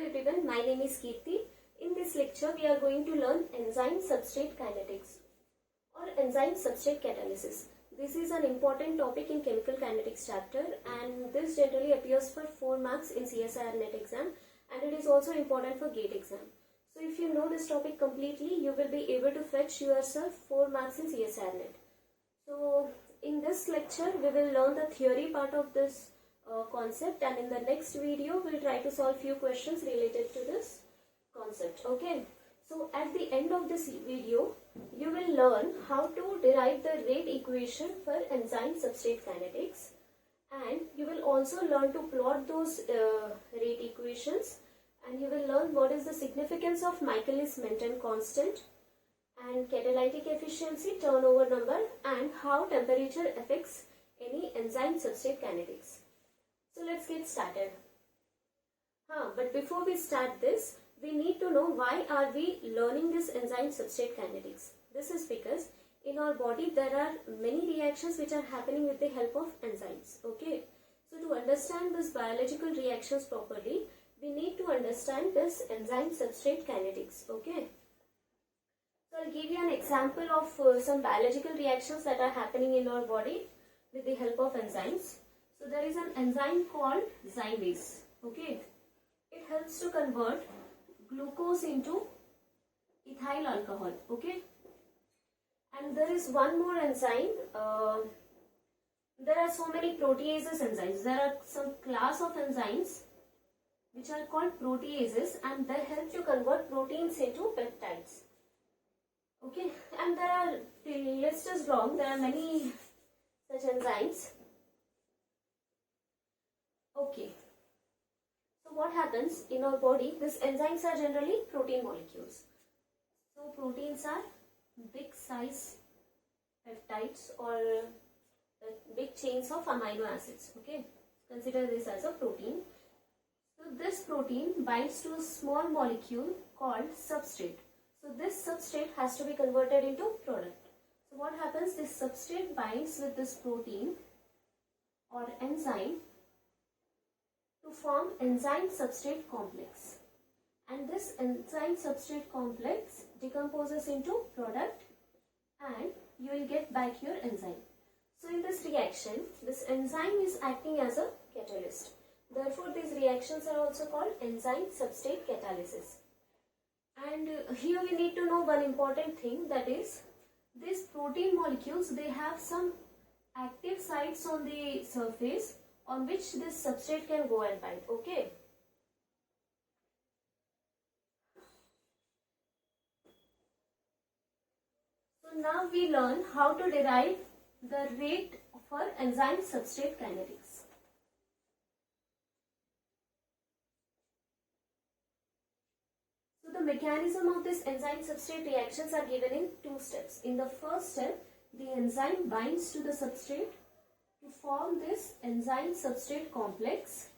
everyone, my name is Kirti. In this lecture, we are going to learn enzyme substrate kinetics or enzyme substrate catalysis. This is an important topic in chemical kinetics chapter, and this generally appears for 4 marks in CSIR net exam, and it is also important for GATE exam. So if you know this topic completely, you will be able to fetch yourself 4 marks in CSIR net. So in this lecture, we will learn the theory part of this concept, and in the next video we'll try to solve few questions related to this concept. Okay, so at the end of this video you will learn how to derive the rate equation for enzyme substrate kinetics, and you will also learn to plot those rate equations, and you will learn what is the significance of Michaelis Menten constant and catalytic efficiency, turnover number, and how temperature affects any enzyme substrate kinetics. So let's get started. But before we start this, we need to know why are we learning this enzyme substrate kinetics. This is because in our body there are many reactions which are happening with the help of enzymes. Okay, so to understand this biological reactions properly, we need to understand this enzyme substrate kinetics. Okay, so I'll give you an example of some biological reactions that are happening in our body with the help of enzymes. So there is an enzyme called zymase. Okay, it helps to convert glucose into ethyl alcohol. Okay, and there is one more enzyme. There are so many proteases enzymes. There are some class of enzymes which are called proteases, and they help to convert proteins into peptides. Okay, and there are, the list is long, there are many such enzymes. Okay, so what happens in our body? These enzymes are generally protein molecules. So proteins are big size peptides or big chains of amino acids. Okay, consider this as a protein. So this protein binds to a small molecule called substrate. So this substrate has to be converted into product. So what happens? This substrate binds with this protein or enzyme to form enzyme substrate complex, and this enzyme substrate complex decomposes into product, and you will get back your enzyme. So in this reaction, this enzyme is acting as a catalyst. Therefore these reactions are also called enzyme substrate catalysis. And here we need to know one important thing, that is these protein molecules, they have some active sites on the surface on which this substrate can go and bind. Okay, so now we learn how to derive the rate for enzyme substrate kinetics. So the mechanism of this enzyme substrate reactions are given in 2 steps. In the first step, the enzyme binds to the substrate to form this enzyme substrate complex,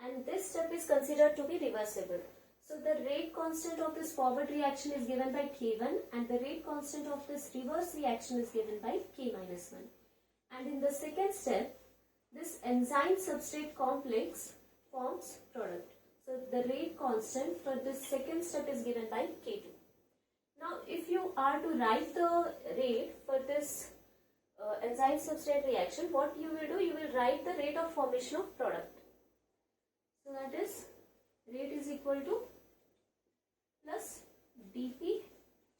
and this step is considered to be reversible. So the rate constant of this forward reaction is given by K1, and the rate constant of this reverse reaction is given by K minus 1. And in the second step, this enzyme substrate complex forms product. So the rate constant for this second step is given by K2. Now if you are to write the rate for this enzyme substrate reaction, what you will do, you will write the rate of formation of product. So that is, rate is equal to plus dP,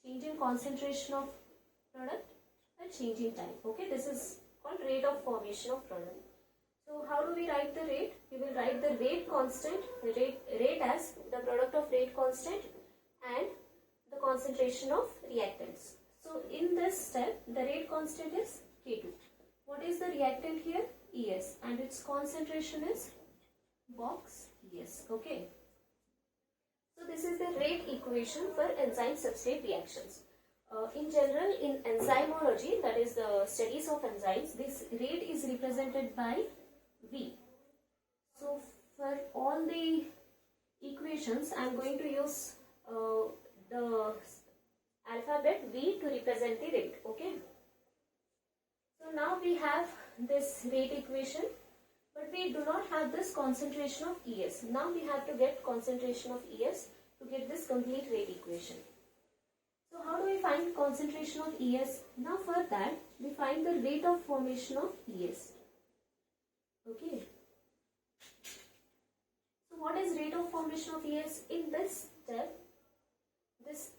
change in concentration of product, and change in time. Okay, this is called rate of formation of product. So how do we write the rate? You will write the rate constant, rate as the product of rate constant and the concentration of reactants. So in this step, the rate constant is K2. What is the reactant here? ES, and its concentration is box ES. Okay. So this is the rate equation for enzyme substrate reactions. In general, in enzymology, that is the studies of enzymes, this rate is represented by V. So for all the equations, I am going to use the alphabet V to represent the rate. Okay. So now we have this rate equation, But we do not have this concentration of ES. Now we have to get concentration of ES to get this complete rate equation. So how do we find concentration of ES? Now for that, we find the rate of formation of ES. Okay. So what is rate of formation of ES? In this step, this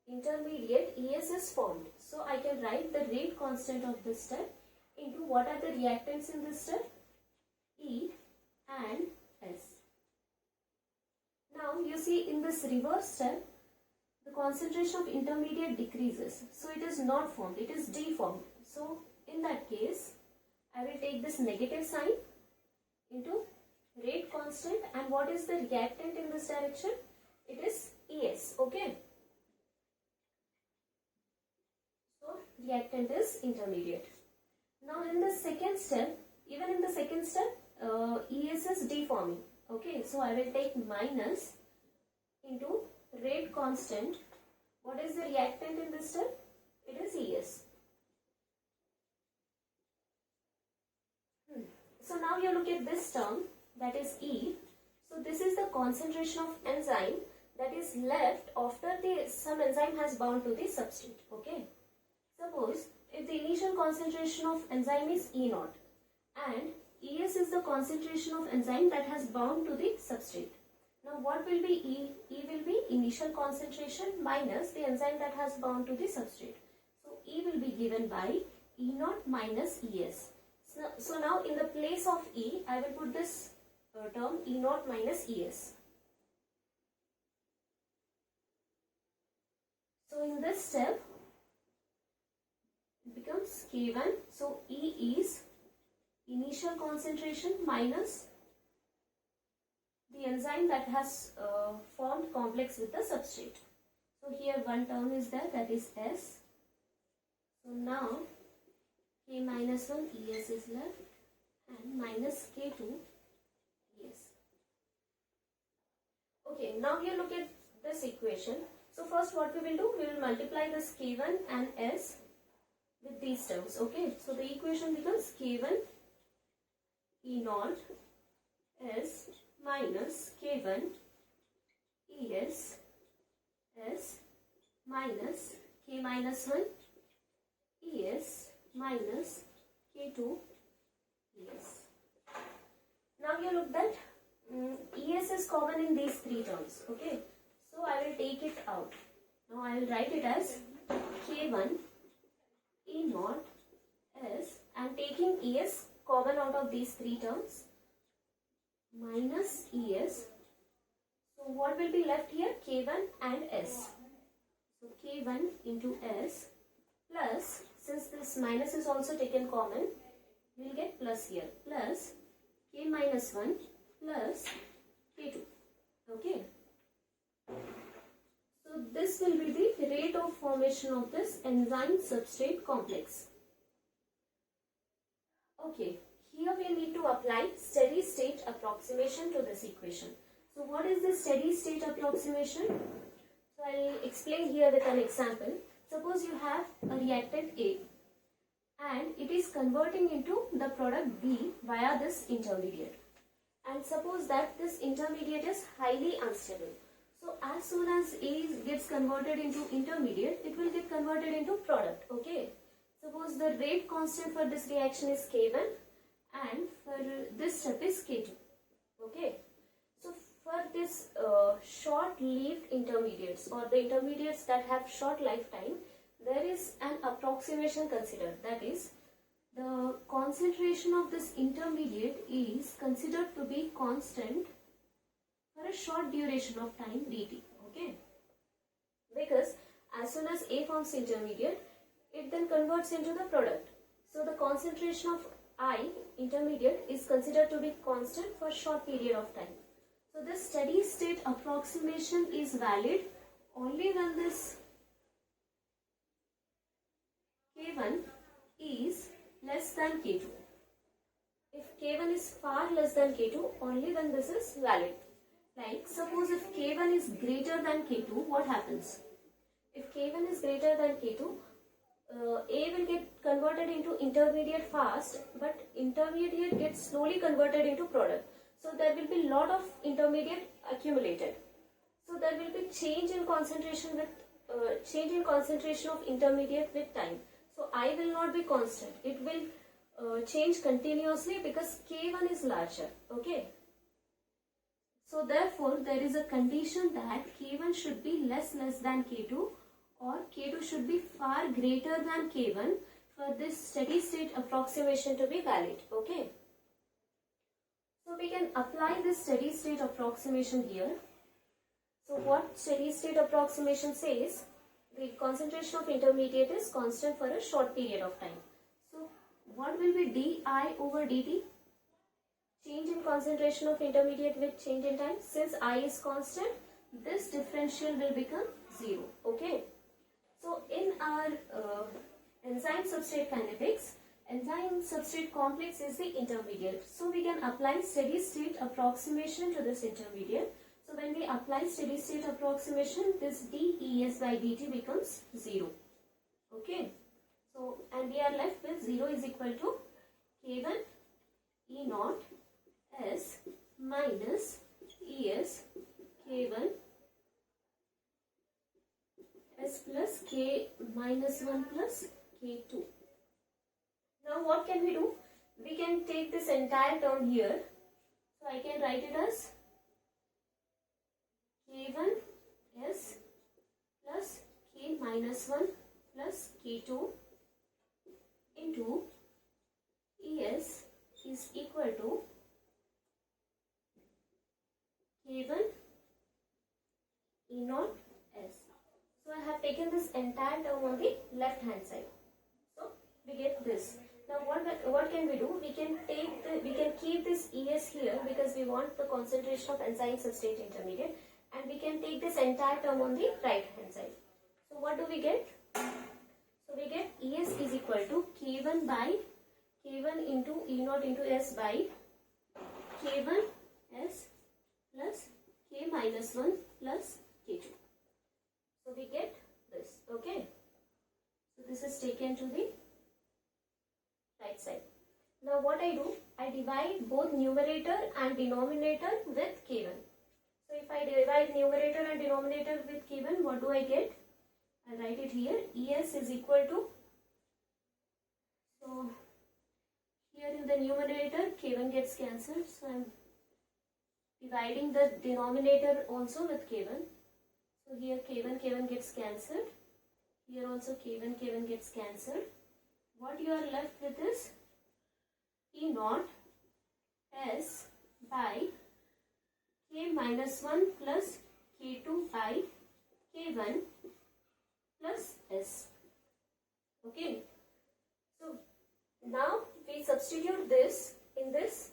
intermediate ES is formed. So I can write the rate constant of this step into what are the reactants in this step? E and S. Now you see in this reverse step, the concentration of intermediate decreases. So it is not formed, it is deformed. So in that case, I will take this negative sign into rate constant, and what is the reactant in this direction? It is ES. Okay. So reactant is intermediate. Now in the second step, even in the second step, ES is deforming. Okay, so I will take minus into rate constant. What is the reactant in this step? It is ES. So now you look at this term, that is E. So this is the concentration of enzyme that is left after some enzyme has bound to the substrate. Okay. Suppose if the initial concentration of enzyme is E0 and ES is the concentration of enzyme that has bound to the substrate. Now what will be E? E will be initial concentration minus the enzyme that has bound to the substrate. So E will be given by E0 minus ES. So now in the place of E, I will put this term E0 minus ES. So in this step, it becomes K1. So E is initial concentration minus the enzyme that has formed complex with the substrate. So here one term is there, that is S. So now K minus 1 ES is left and minus K2 ES. Okay, now you look at this equation. So first what we will do, we will multiply this K1 and S with these terms. Okay, so the equation becomes K1 E0 S minus K1 ES S minus K minus 1 ES minus K2 ES. Now you look that ES is common in these three terms. Okay, so I will take it out. Now I will write it as K1 E0 S, and taking ES common out of these three terms, minus ES. So what will be left here? K1 and S. So K1 into S plus, since this minus is also taken common, we will get plus here, plus K minus 1 plus K2. Okay. So this will be the rate of formation of this enzyme substrate complex. Okay, here we need to apply steady state approximation to this equation. So what is the steady state approximation? So I will explain here with an example. Suppose you have a reactant A and it is converting into the product B via this intermediate. And suppose that this intermediate is highly unstable. So as soon as A gets converted into intermediate, it will get converted into product. Okay. Suppose the rate constant for this reaction is K1 and for this step is K2. Okay. So for this short-lived intermediates or the intermediates that have short lifetime, there is an approximation considered. That is, the concentration of this intermediate is considered to be constant for a short duration of time dt. Okay. Because as soon as A forms intermediate, it then converts into the product. So the concentration of I, intermediate, is considered to be constant for a short period of time. So this steady state approximation is valid only when this K1 is less than K2. If K1 is far less than K2, only then this is valid. Like suppose if K1 is greater than K2, what happens? If K1 is greater than K2, A will get converted into intermediate fast, but intermediate gets slowly converted into product. So there will be lot of intermediate accumulated. So there will be change in concentration of intermediate with time. So I will not be constant. It will change continuously because K1 is larger. Okay. So therefore there is a condition that K1 should be less than K2, or K2 should be far greater than K1 for this steady state approximation to be valid. Okay. So we can apply this steady state approximation here. So what steady state approximation says, the concentration of intermediate is constant for a short period of time. So what will be di over dt? Change in concentration of intermediate with change in time. Since I is constant, this differential will become 0. Okay. So in our enzyme substrate kinetics, enzyme substrate complex is the intermediate. So we can apply steady state approximation to this intermediate. So when we apply steady state approximation, this dEs by dt becomes 0. Okay. So and we are left with 0 is equal to K1 E naught S minus Es K1 S plus K minus 1 plus K2. Now what can we do? We can take this entire term here. So I can write it as K1 S plus K minus 1 plus K2 into Es is equal to K1 E naught S. So I have taken this entire term on the left hand side. So we get this. Now what can we do? We can keep this Es here because we want the concentration of enzyme substrate intermediate, and we can take this entire term on the right hand side. So what do we get? So we get Es is equal to K1 by K1 into E naught into S by K1 S plus K minus 1 plus K2. So we get this. Okay. So this is taken to the right side. Now what I do? I divide both numerator and denominator with K1. So if I divide numerator and denominator with K1, what do I get? I write it here. Es is equal to, so here in the numerator K1 gets cancelled, so I am dividing the denominator also with K1. So here K1 gets cancelled. Here also K1 gets cancelled. What you are left with is E naught S by K minus 1 plus K2 by K1 plus S. Okay. So now we substitute this in this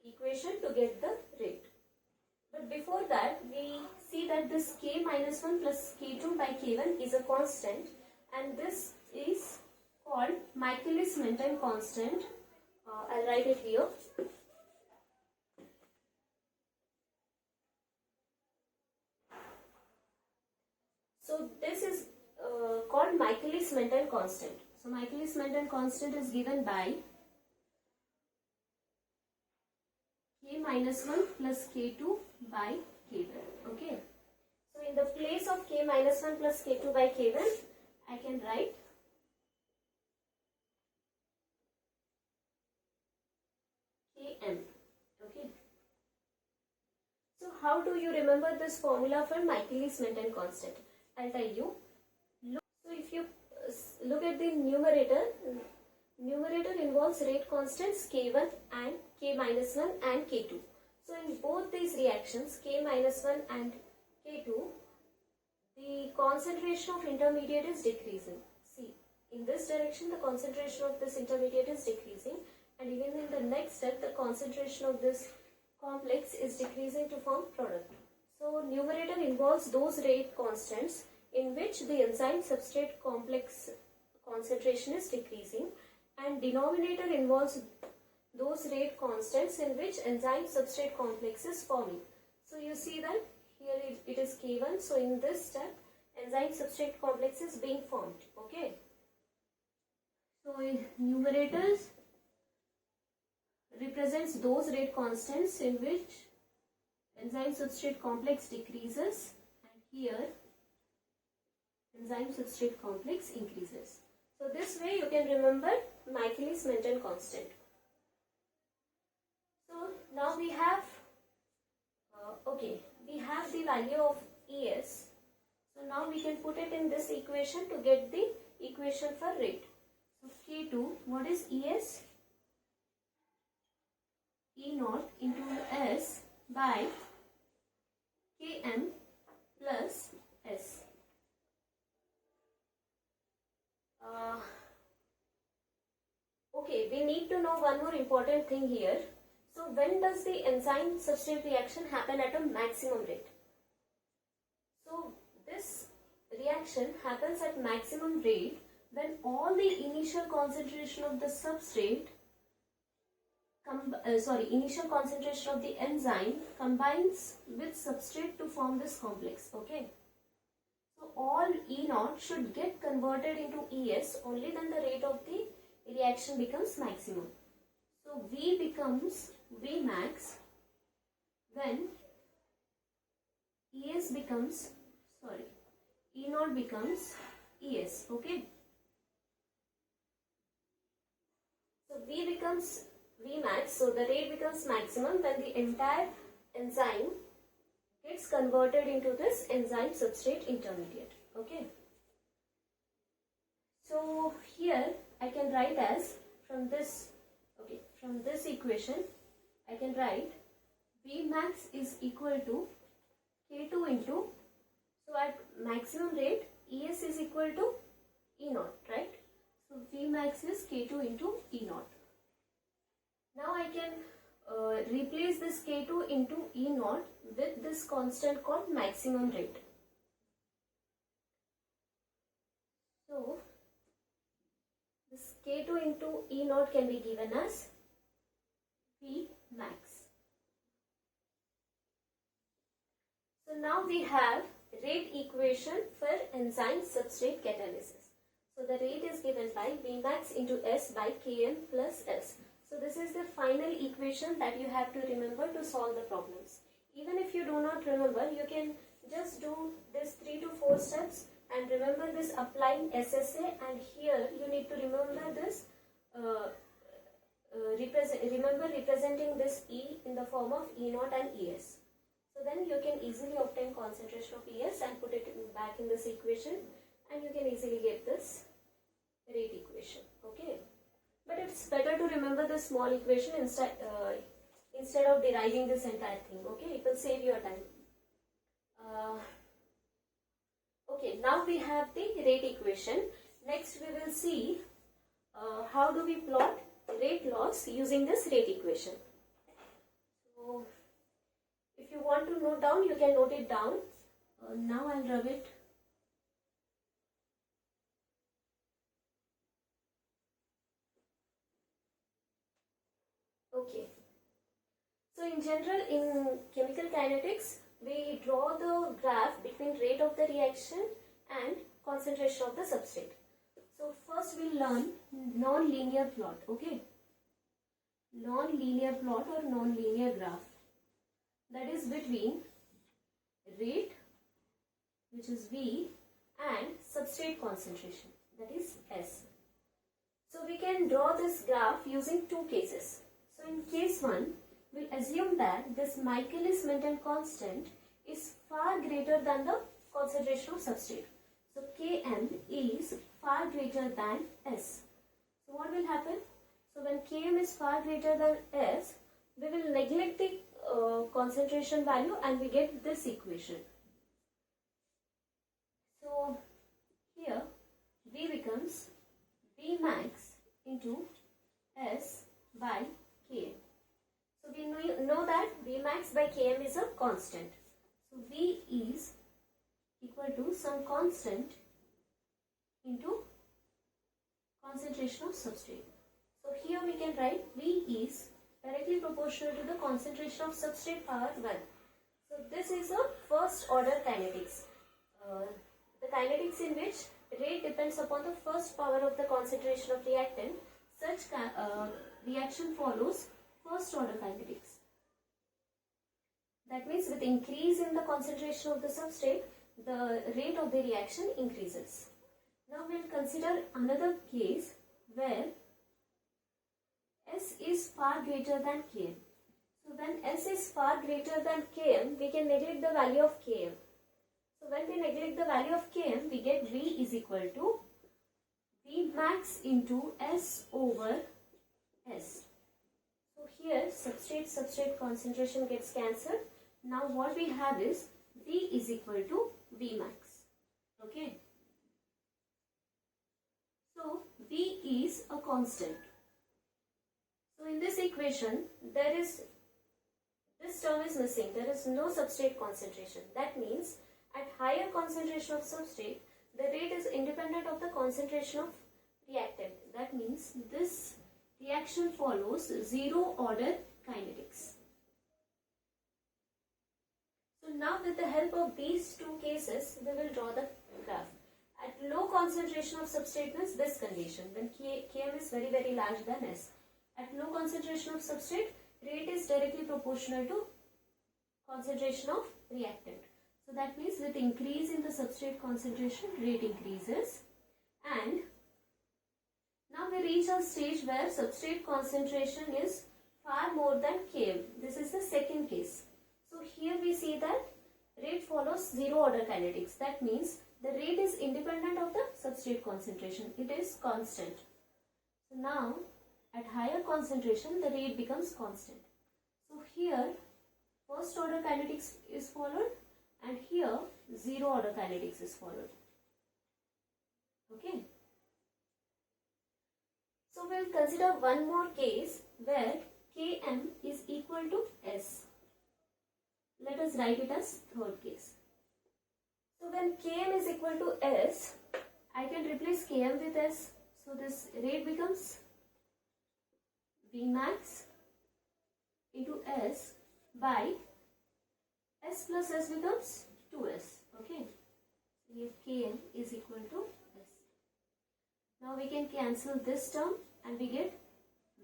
equation to get the rate. But before that, we see that this K minus 1 plus K2 by K1 is a constant, and this is called Michaelis Menten constant. I'll write it here. So this is called Michaelis Menten constant. So Michaelis Menten constant is given by K minus 1 plus K2 by K1. Okay. So in the place of K minus 1 plus K2 by K1, I can write Km. Okay. So how do you remember this formula for Michaelis Menten constant? I'll tell you. So if you look at the numerator involves rate constants K1 and K minus 1 and K2. So in both these reactions, K minus 1 and K2, the concentration of intermediate is decreasing. See, in this direction the concentration of this intermediate is decreasing, and even in the next step the concentration of this complex is decreasing to form product. So numerator involves those rate constants in which the enzyme substrate complex concentration is decreasing, and denominator involves those rate constants in which enzyme substrate complex is forming. So you see that here it is K1. So in this step enzyme substrate complex is being formed. Okay. So numerators represents those rate constants in which enzyme substrate complex decreases, and here enzyme substrate complex increases. So this way you can remember Michaelis Menten constant. So now we have we have the value of ES. So now we can put it in this equation to get the equation for rate. So K2, what is ES? E naught into S by Km plus S. Okay, we need to know one more important thing here. So when does the enzyme substrate reaction happen at a maximum rate? So this reaction happens at maximum rate when all the initial concentration of the substrate initial concentration of the enzyme combines with substrate to form this complex. Okay. So all E naught should get converted into ES only then the rate of the reaction becomes maximum. So V becomes V max when E naught becomes ES. Okay. So V becomes V max, so the rate becomes maximum when the entire enzyme gets converted into this enzyme substrate intermediate. Okay. So here I can write as from this equation I can write V max is equal to K2 into, so at maximum rate ES is equal to E naught, right? So V max is K2 into E naught. Now I can replace this K2 into E naught with this constant called maximum rate. So this K2 into E naught can be given as V max. So now we have rate equation for enzyme substrate catalysis. So the rate is given by V max into S by Km plus S. So this is the final equation that you have to remember to solve the problems. Even if you do not remember, you can just do this 3 to 4 steps and remember this applying SSA, and here you need to remember this representing this E in the form of E naught and ES. So then you can easily obtain concentration of ES and put it back in this equation, and you can easily get this rate equation. Okay. But it's better to remember the small equation instead of deriving this entire thing. Okay, it will save your time. Okay, now we have the rate equation. Next we will see how do we plot rate loss using this rate equation. So if you want to note down, you can note it down. Now I'll rub it. Okay. So in general, in chemical kinetics, we draw the graph between rate of the reaction and concentration of the substrate. So first we'll learn non-linear plot. Okay. Non-linear plot or non-linear graph. That is between rate, which is V, and substrate concentration, that is S. So we can draw this graph using two cases. So in case 1, we'll assume that this Michaelis Menten constant is far greater than the concentration of substrate. So Km is far greater than S. So what will happen? So when Km is far greater than S, we will neglect the concentration value and we get this equation. So here V becomes V max into S by Km. So we know that V max by Km is a constant. So V is equal to some constant into concentration of substrate. So here we can write V is directly proportional to the concentration of substrate power 1. So this is a first order kinetics. The kinetics in which rate depends upon the first power of the concentration of reactant, such reaction follows first order kinetics. That means with increase in the concentration of the substrate, the rate of the reaction increases. Now we will consider another case where S is far greater than Km. So when S is far greater than Km, we can neglect the value of Km. So when we neglect the value of Km, we get V is equal to V max into S over S. So here substrate concentration gets cancelled. Now what we have is V is equal to V max. Okay. So V is a constant. So in this equation, this term is missing. There is no substrate concentration. That means at higher concentration of substrate, the rate is independent of the concentration of reactant. That means this reaction follows zero order kinetics. So now with the help of these two cases, we will draw the graph. At low concentration of substrate means this condition, when Km is very very large than S. At low concentration of substrate, rate is directly proportional to concentration of reactant. So that means with increase in the substrate concentration, rate increases. And now we reach a stage where substrate concentration is far more than Km. This is the second case. So here we see that rate follows zero order kinetics. That means the rate is independent of the substrate concentration. It is constant. So now at higher concentration, the rate becomes constant. So here first order kinetics is followed, and here zero order kinetics is followed. Okay. So we will consider one more case where Km is equal to S. Let us write it as third case. So when Km is equal to S, I can replace Km with S. So this rate becomes V max into S by S plus S becomes 2S. Okay. Here Km is equal to S. Now we can cancel this term and we get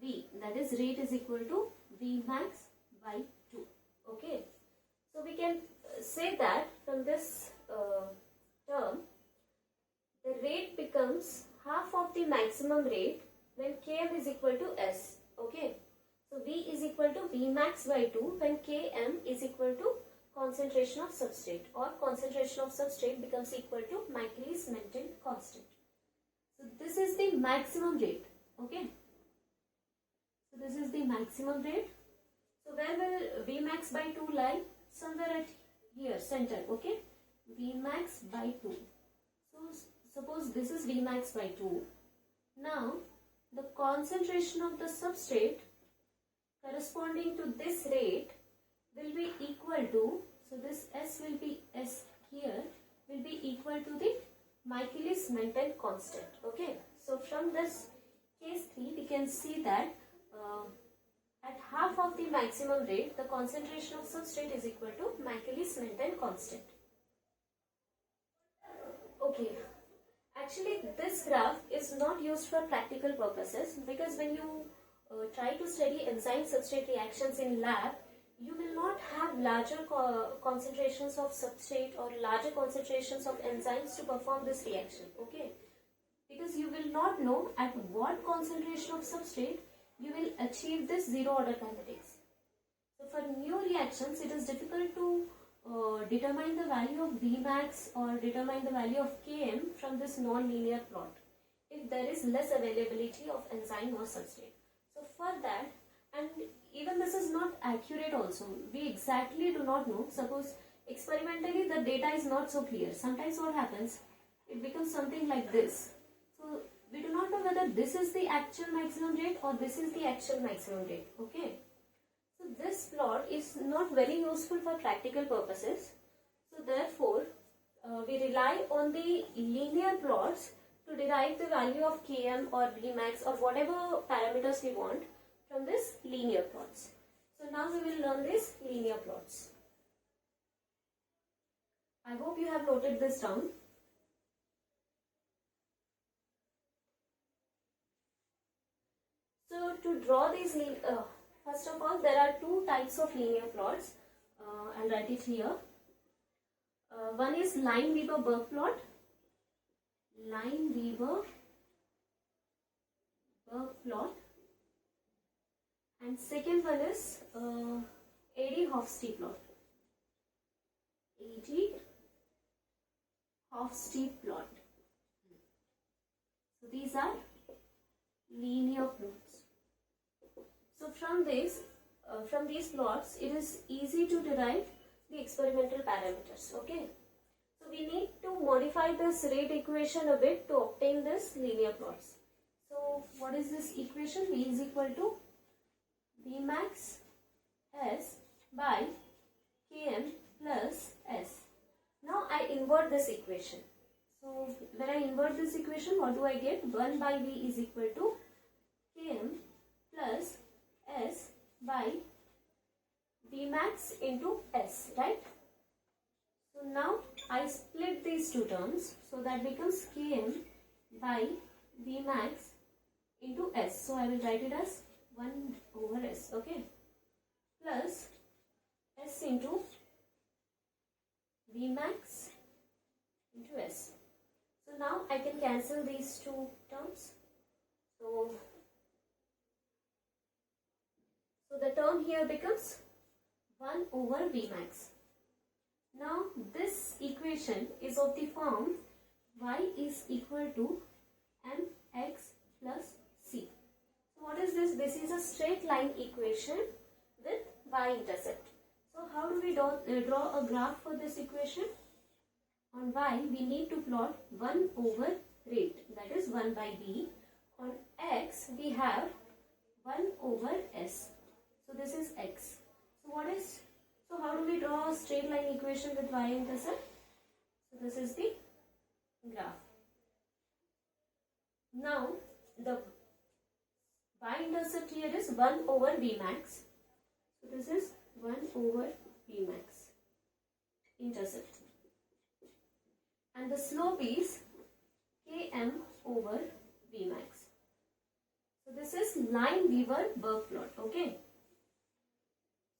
V, that is rate is equal to V max by 2. Okay. So we can say that from this term, the rate becomes half of the maximum rate when Km is equal to S. Okay. So V is equal to V max by 2 when Km is equal to concentration of substrate, or concentration of substrate becomes equal to Michaelis Menten constant. So this is the maximum rate. Okay. So this is the maximum rate. So where will V max by 2 lie? Somewhere at here, center. Okay. V max by 2. So suppose this is V max by 2. Now the concentration of the substrate corresponding to this rate will be equal to, so this S will be S here, will be equal to the Michaelis Menten constant. Okay. So from this case 3, we can see that at half of the maximum rate, the concentration of substrate is equal to Michaelis Menten constant. Okay. Actually, this graph is not used for practical purposes, because when you try to study enzyme substrate reactions in lab, you will not have larger concentrations of substrate or larger concentrations of enzymes to perform this reaction. Okay. Because you will not know at what concentration of substrate you will achieve this zero order kinetics. So for new reactions, it is difficult to determine the value of Vmax or determine the value of Km from this non-linear plot if there is less availability of enzyme or substrate. So for that, and even this is not accurate also, we exactly do not know. Suppose experimentally the data is not so clear. Sometimes what happens, it becomes something like this. So we do not know whether this is the actual maximum rate or this is the actual maximum rate. Okay. So this plot is not very useful for practical purposes. So therefore, we rely on the linear plots to derive the value of Km or Vmax or whatever parameters we want from this linear plots. So now we will learn these linear plots. I hope you have noted this down. So to draw these, first of all, there are two types of linear plots. I'll write it here. One is Lineweaver-Burk plot. Lineweaver-Burk plot. And second one is Eadie-Hofstee plot. Eadie-Hofstee plot. So these are linear plots. So from these plots, it is easy to derive the experimental parameters. Okay. So we need to modify this rate equation a bit to obtain this linear plots. So what is this equation? V is equal to Vmax S by Km plus S. Now I invert this equation. So when I invert this equation, what do I get? 1 by V is equal to Km plus S by Vmax into S, right? So now I split these two terms, so that becomes Km by Vmax into S. So I will write it as 1 over S, okay? Plus S into Vmax into S. So now I can cancel these two terms. So the term here becomes 1 over Vmax. Now this equation is of the form y is equal to mx plus c. So what is this? This is a straight line equation with y-intercept. So how do we draw a graph for this equation? On y we need to plot 1 over rate, that is 1 by v. On x we have 1 over s. So this is x. So how do we draw a straight line equation with y-intercept? So this is the graph. Now the y-intercept here is 1 over Vmax. So this is 1 over Vmax intercept. And the slope is Km over Vmax. So this is Lineweaver-Burk plot, okay?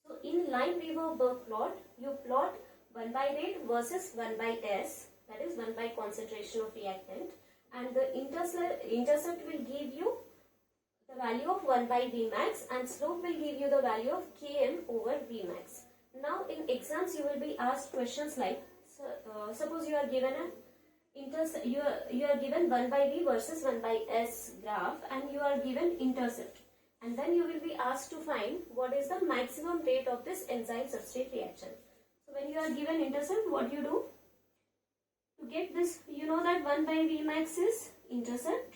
So in Lineweaver-Burk plot, you plot 1 by rate versus 1 by S, that is 1 by concentration of reactant, and the intercept will give you the value of 1 by Vmax and slope will give you the value of Km over Vmax. Now in exams you will be asked questions like, suppose you are given you are given 1 by V versus 1 by S graph and you are given intercept, and then you will be asked to find what is the maximum rate of this enzyme substrate reaction. So when you are given intercept, what you do? To get this, you know that 1 by Vmax is intercept,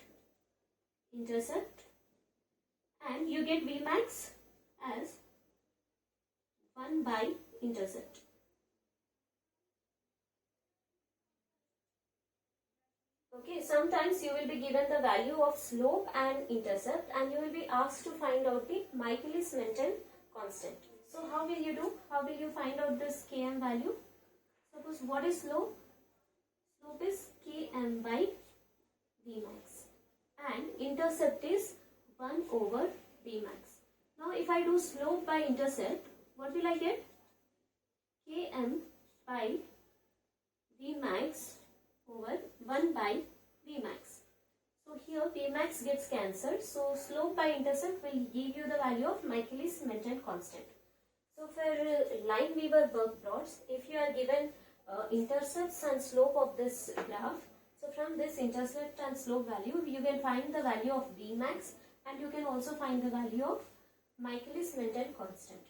and you get Vmax as 1 by intercept. Okay, sometimes you will be given the value of slope and intercept and you will be asked to find out the Michaelis-Menten constant. So how will you do? How will you find out this Km value? Suppose what is slope? Slope is Km by Vmax and intercept is 1 over Vmax. Now if I do slope by intercept, what will I get? Km by Vmax over 1 by Vmax. So here Vmax gets cancelled. So slope by intercept will give you the value of Michaelis-Menten constant. So for Lineweaver-Burk plots, if you are given intercepts and slope of this graph, so from this intercept and slope value, you can find the value of Vmax and you can also find the value of Michaelis-Menten constant.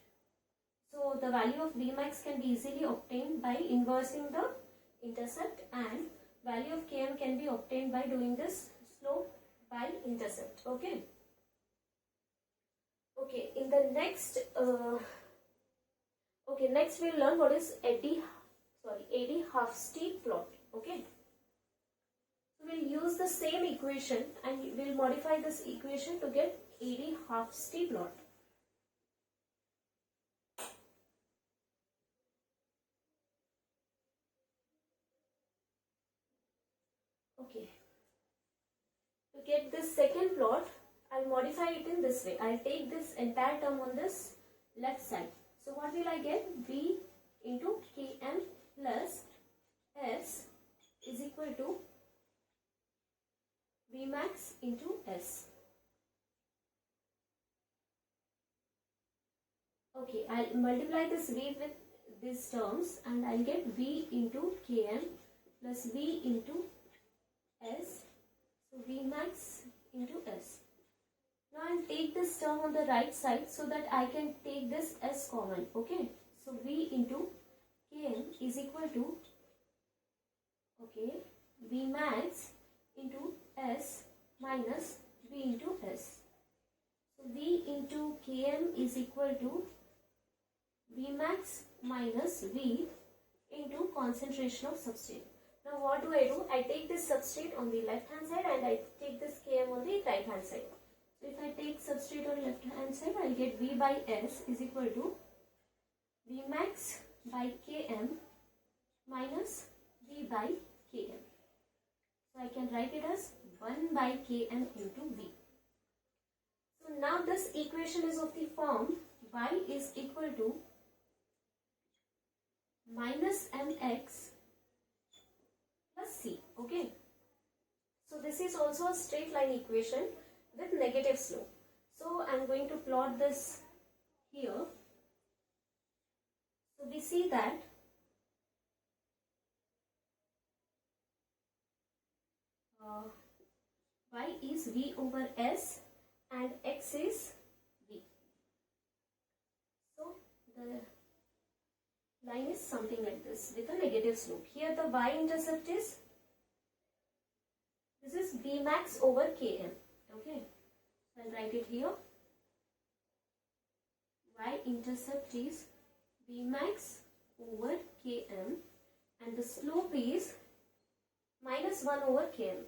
So the value of Vmax can be easily obtained by inversing the intercept, and value of Km can be obtained by doing this slope by intercept. Okay. Okay. In the next, next we'll learn what is Eadie-Hofstee plot. Okay. So we'll use the same equation and we'll modify this equation to get Eadie-Hofstee plot. Okay. To get this second plot, I'll modify it in this way. I'll take this entire term on this left side. So what will I get? V into Km plus S is equal to Vmax into S. Okay, I'll multiply this V with these terms and I'll get V into Km plus V into S. So Vmax into S. Now I'll take this term on the right side so that I can take this S common. Okay, so V into Km is equal to, okay, Vmax into S minus V into S. So V into Km is equal to Vmax minus V into concentration of substrate. Now what do? I take this substrate on the left hand side and I take this Km on the right hand side. So if I take substrate on left hand side, I get V by S is equal to Vmax by Km minus V by Km. So I can write it as 1 by Km into V. So now this equation is of the form Y is equal to minus mx plus c. Okay. So this is also a straight line equation with negative slope. So I am going to plot this here. So we see that y is v over s and x is v. So the line is something like this with a negative slope. Here the y-intercept is, this is Vmax over Km. Okay, so I'll write it here. Y-intercept is Vmax over Km and the slope is minus 1 over Km.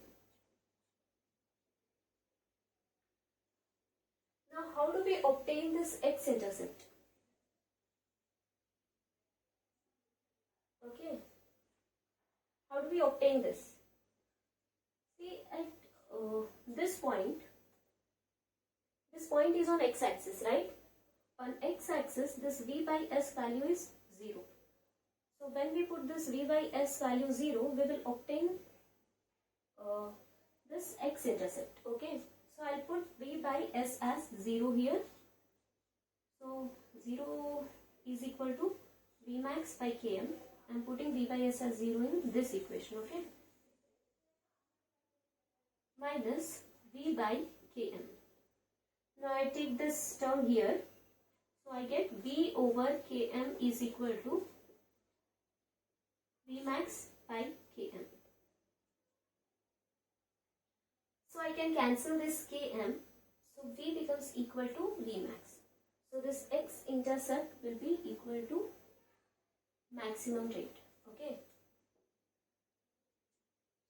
Now how do we obtain this x-intercept? Okay, how do we obtain this? See, at this point is on x-axis, right? On x-axis, this v by s value is 0. So when we put this v by s value 0, we will obtain this x-intercept. Okay, so I'll put v by s as 0 here. So 0 is equal to Vmax by Km. I'm putting v by s as 0 in this equation. Okay, minus v by Km. Now I take this term here. So I get v over Km is equal to Vmax by Km. So I can cancel this Km. So v becomes equal to Vmax. So this x-intercept will be equal to maximum rate. Okay.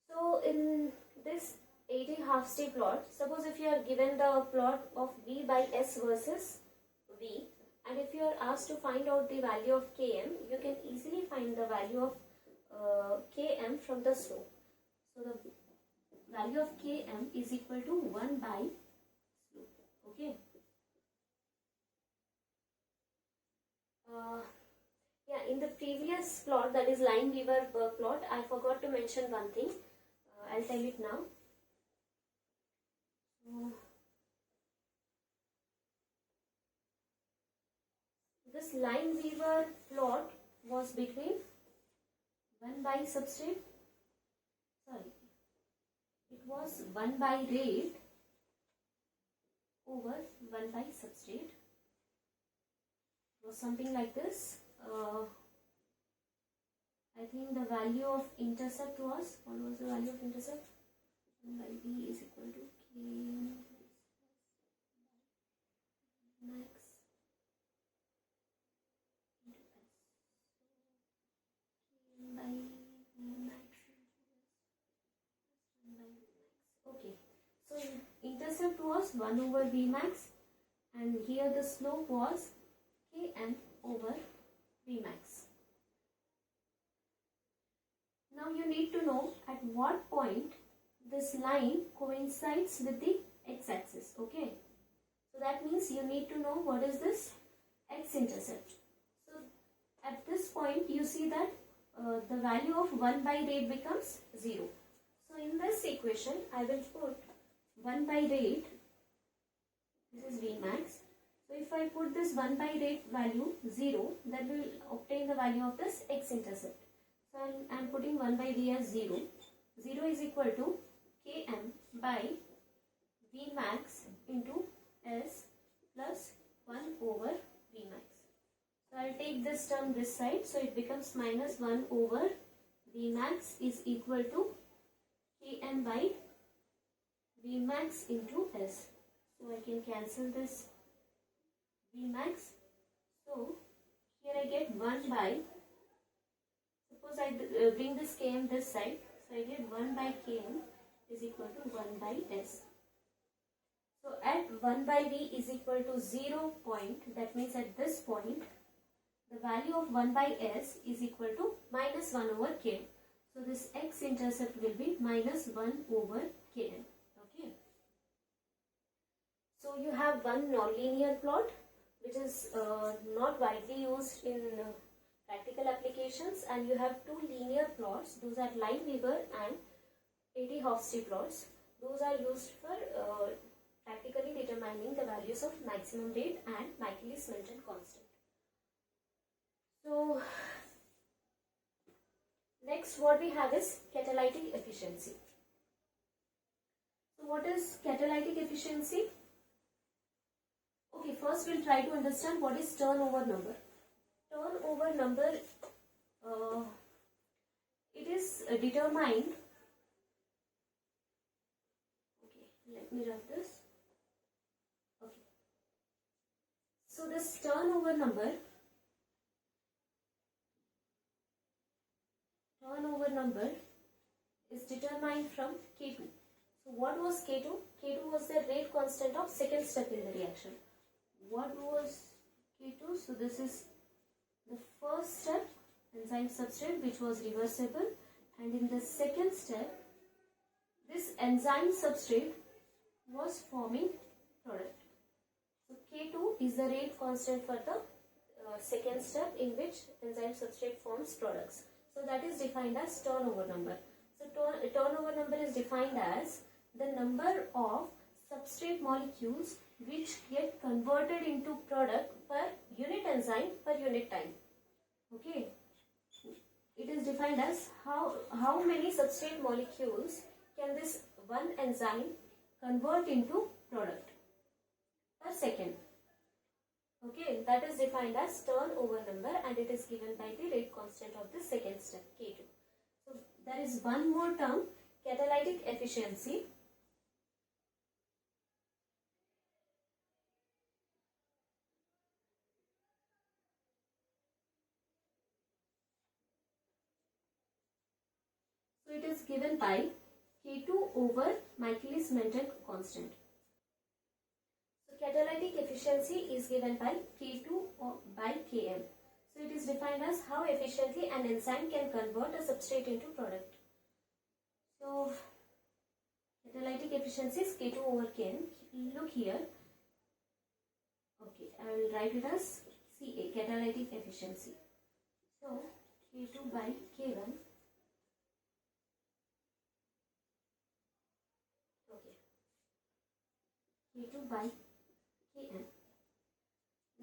So in this Eadie Hofstee plot, suppose if you are given the plot of v by s versus v, and if you are asked to find out the value of Km, you can easily find the value of Km from the slope. So the value of Km is equal to 1 by slope. Okay. Yeah, in the previous plot, that is Lineweaver-Burk plot, I forgot to mention one thing. I'll tell it now. This Lineweaver plot was between 1 by substrate, it was 1 by rate over 1 by substrate. It was something like this. I think the value of intercept was, what was the value of intercept? 1 by v is equal to k max into s. K by max into s 1 by max. Okay, so intercept was 1 over v max and here the slope was Km over Vmax. Now you need to know at what point this line coincides with the x-axis. Okay, so that means you need to know what is this x-intercept. So at this point you see that the value of 1 by rate becomes 0. So in this equation I will put 1 by rate, this is Vmax. So if I put this 1 by rate value 0, then we will obtain the value of this x-intercept. So I am putting 1 by V as 0. 0 is equal to Km by Vmax into S plus 1 over Vmax. So I will take this term this side, so it becomes minus 1 over Vmax is equal to Km by Vmax into S. So I can cancel this Vmax. So here I get 1 by, suppose I bring this Km this side, so I get 1 by Km is equal to 1 by S. So at 1 by V is equal to 0 point, that means at this point the value of 1 by S is equal to minus 1 over Km. So this x-intercept will be minus 1 over Km. Okay. So you have one non-linear plot which is not widely used in practical applications, and you have two linear plots. Those are Lineweaver and Eadie Hofstee plots. Those are used for practically determining the values of maximum rate and Michaelis Menten constant. So next what we have is catalytic efficiency. So what is catalytic efficiency? Okay, first we'll try to understand what is turnover number. Turnover number, it is determined, okay, let me write this. Okay, so this turnover number is determined from K2. So what was K2? K2 was the rate constant of second step in the reaction. What was K2? So this is the first step, enzyme substrate, which was reversible, and in the second step this enzyme substrate was forming product. So K2 is the rate constant for the second step in which enzyme substrate forms products. So that is defined as turnover number. So turnover number is defined as the number of substrate molecules which get converted into product per unit enzyme per unit time. Okay, it is defined as how many substrate molecules can this one enzyme convert into product per second. Okay, that is defined as turnover number, and it is given by the rate constant of the second step, K2. So there is one more term, catalytic efficiency. So it is given by K2 over Michaelis Menten constant. So catalytic efficiency is given by K2 by Km. So it is defined as how efficiently an enzyme can convert a substrate into product. So catalytic efficiency is K2 over Km. Look here. Okay, I will write it as Ca, catalytic efficiency. So K2 by K1. Okay. K2 by Kn.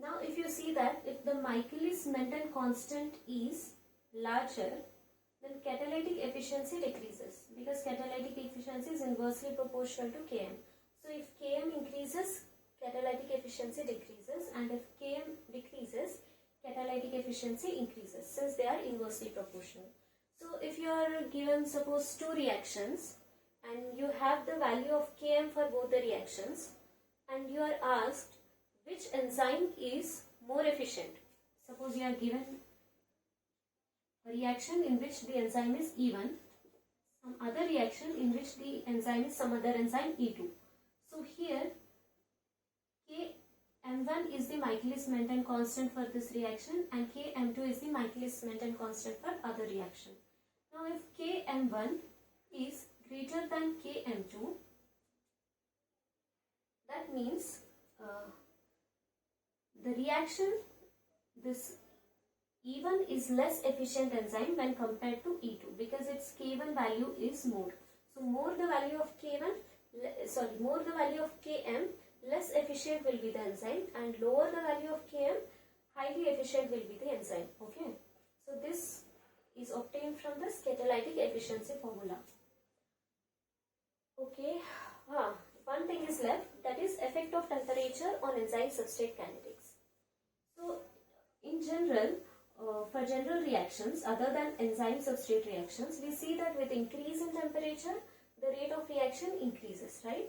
Now if you see that if the Michaelis Menten constant is larger, then catalytic efficiency decreases, because catalytic efficiency is inversely proportional to Km. So if Km increases, catalytic efficiency decreases, and if Km decreases, catalytic efficiency increases, since they are inversely proportional. So if you are given suppose two reactions and you have the value of Km for both the reactions, and you are asked which enzyme is more efficient. Suppose you are given a reaction in which the enzyme is E1, some other reaction in which the enzyme is some other enzyme E2. So here Km1 is the Michaelis Menten constant for this reaction, and Km2 is the Michaelis Menten constant for other reaction. Now if Km1 is greater than Km2, That means the reaction, this E1 is less efficient enzyme when compared to E2 because its K1 value is more. So more the value of K1, more the value of Km, less efficient will be the enzyme, and lower the value of Km, highly efficient will be the enzyme. Okay. So this is obtained from this catalytic efficiency formula. Okay. One thing is left, that is effect of temperature on enzyme substrate kinetics. So in general, for general reactions other than enzyme substrate reactions, we see that with increase in temperature, the rate of reaction increases, right?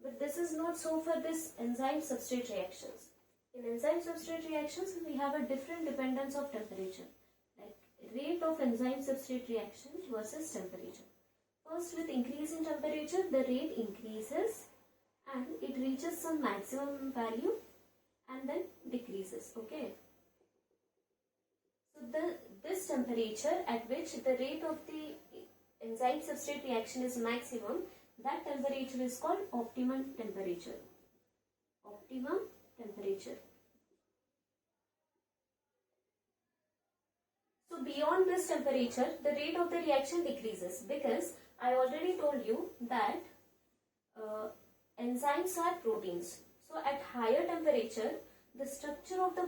But this is not so for this enzyme substrate reactions. In enzyme substrate reactions, we have a different dependence of temperature, like rate of enzyme substrate reaction versus temperature. First, with increase in temperature, the rate increases and it reaches some maximum value and then decreases. Okay. So this temperature at which the rate of the enzyme substrate reaction is maximum, that temperature is called optimum temperature. Optimum temperature. So beyond this temperature, the rate of the reaction decreases because I already told you that enzymes are proteins. So at higher temperature, the structure of the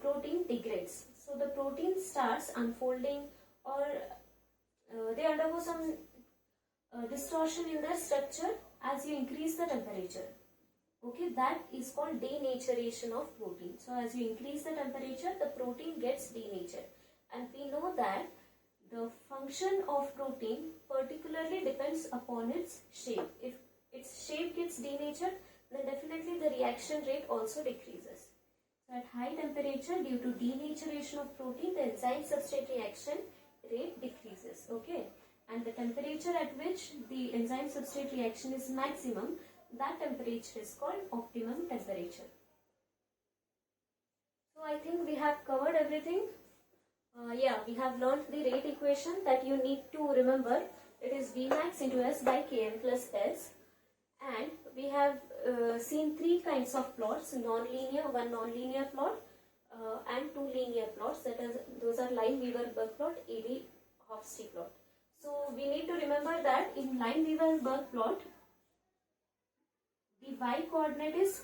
protein degrades. So the protein starts unfolding, or they undergo some distortion in their structure as you increase the temperature. Okay, that is called denaturation of protein. So as you increase the temperature, the protein gets denatured. And we know that the function of protein particularly depends upon its shape. If its shape gets denatured, then definitely the reaction rate also decreases. So at high temperature, due to denaturation of protein, the enzyme substrate reaction rate decreases. Okay, and the temperature at which the enzyme substrate reaction is maximum, that temperature is called optimum temperature. So I think we have covered everything. We have learned the rate equation that you need to remember. It is Vmax into S by Km plus S. And we have seen three kinds of plots: non-linear, one non-linear plot, and two linear plots. Those are Line-Weaver-Burk plot, Eadie, Hofstee plot. So we need to remember that in Line-Weaver-Burk plot, the y coordinate is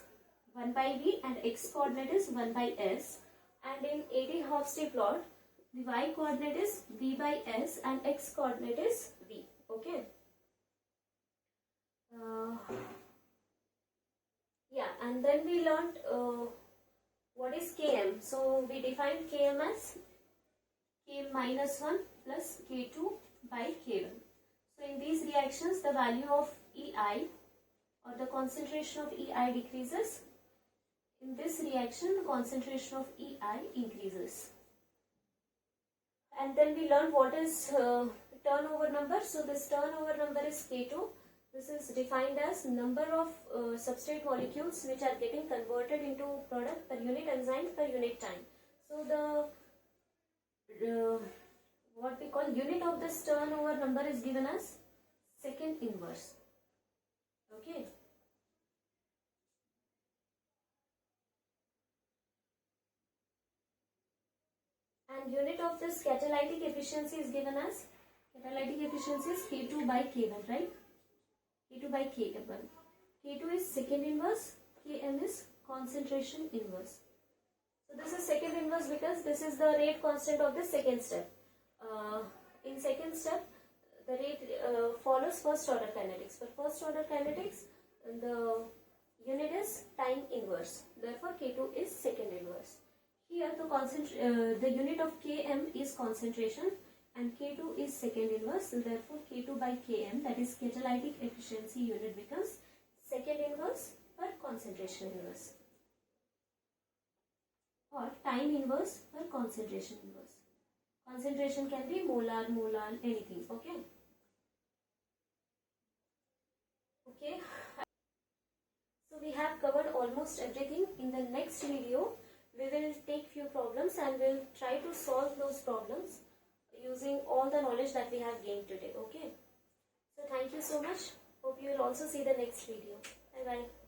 1 by V and x coordinate is 1 by S. And in Eadie-Hofstee plot, the y coordinate is V by S and x coordinate is V. Okay. And then we learned what is Km. So we defined Km as K minus 1 plus K2 by K1. So in these reactions, the value of EI or the concentration of EI decreases. In this reaction, the concentration of EI increases. And then we learned what is turnover number. So this turnover number is K2. This is defined as number of substrate molecules which are getting converted into product per unit enzyme per unit time. So the what we call unit of this turnover number is given as second inverse. Okay. And unit of this catalytic efficiency is given as, catalytic efficiency is K2 by K1, right? K2 by K1. K2 is second inverse, Km is concentration inverse. So this is second inverse because this is the rate constant of the second step. In second step, the rate follows first order kinetics. For first order kinetics, the unit is time inverse. Therefore, K2 is second inverse. Here, the unit of Km is concentration and K2 is second inverse. And therefore, K2 by Km, that is catalytic efficiency unit, becomes second inverse per concentration inverse, or time inverse per concentration inverse. Concentration can be molar, anything. Okay. Okay. So we have covered almost everything. In the next video, we will take few problems and we'll try to solve those problems using all the knowledge that we have gained today. Okay. So thank you so much. Hope you will also see the next video. Bye bye.